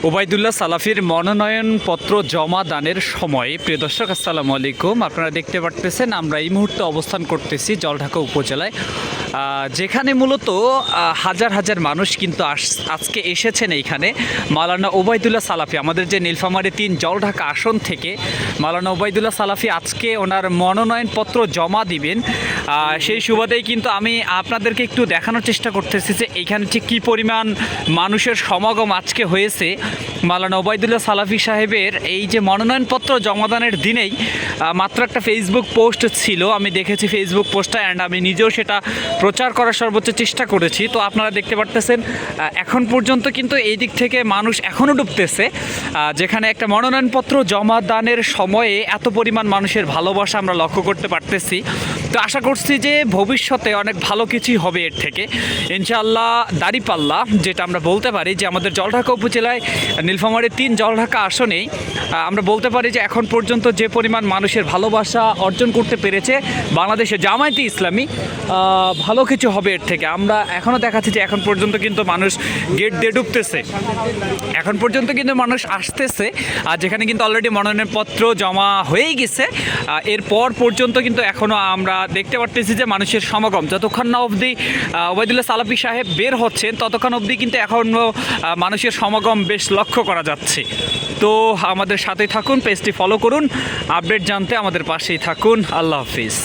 ওবায়দুল্লাহ সালাফির মনোনয়নপত্র জমা দানের সময় প্রিয় দর্শক আসসালামু আলাইকুম। আপনারা দেখতে পারতেছেন আমরা এই মুহূর্তে অবস্থান করতেছি জলঢাকা উপজেলায়, যেখানে মূলত হাজার হাজার মানুষ কিন্তু আজকে এসেছেন এইখানে মাওলানা ওবায়দুল্লাহ সালাফি, আমাদের যে নীলফামারী ৩ জলঢাকা আসন থেকে মাওলানা ওবায়দুল্লাহ সালাফি আজকে ওনার মনোনয়নপত্র জমা দিবেন। সেই সুবাদেই কিন্তু আমি আপনাদেরকে একটু দেখানোর চেষ্টা করতেছি যে এইখানে ঠিক কী পরিমাণ মানুষের সমাগম আজকে হয়েছে মাওলানা ওবায়দুল্লাহ সালাফি সাহেবের এই যে মনোনয়নপত্র জমাদানের দিনেই। মাত্র একটা ফেসবুক পোস্ট ছিল, আমি দেখেছি ফেসবুক পোস্টটা, অ্যান্ড আমি নিজেও সেটা প্রচার করার সর্বোচ্চ চেষ্টা করেছি। তো আপনারা দেখতে পারতেছেন এখন পর্যন্ত কিন্তু এই দিক থেকে মানুষ এখনও ডুবতেছে, যেখানে একটা মনোনয়নপত্র জমা দানের সময়ে এত পরিমাণ মানুষের ভালোবাসা আমরা লক্ষ্য করতে পারতেছি। তো আশা করছি যে ভবিষ্যতে অনেক ভালো কিছুই হবে এর থেকে ইনশাআল্লাহ। দাঁড়িপাল্লা যেটা আমরা বলতে পারি যে আমাদের জলঢাকা উপজেলায় নীলফামারী ৩ জলঢাকা আসনেই আমরা বলতে পারি যে এখন পর্যন্ত যে পরিমাণ মানুষের ভালোবাসা অর্জন করতে পেরেছে বাংলাদেশে জামায়াতে ইসলামী, ভালো কিছু হবে এর থেকে। আমরা এখনও দেখাচ্ছি যে এখন পর্যন্ত কিন্তু মানুষ গেট দিয়ে ঢুকতেছে, এখন পর্যন্ত কিন্তু মানুষ আসতেছে, আর যেখানে কিন্তু অলরেডি মনোনয়নপত্র জমা হয়েই গেছে। এরপর পর্যন্ত কিন্তু এখনও আমরা দেখতে পারতেছি যে মানুষের সমাগম যতক্ষণ না অবধি ওবায়দুল্লাহ সালাফি সাহেব বের হচ্ছেন ততক্ষণ অবধি কিন্তু এখনও মানুষের সমাগম বেশ লক্ষ্য করা যাচ্ছে। তো আমাদের সাথেই থাকুন, পেজটি ফলো করুন, আপডেট জানতে আমাদের পাশেই থাকুন। আল্লাহ হাফিজ।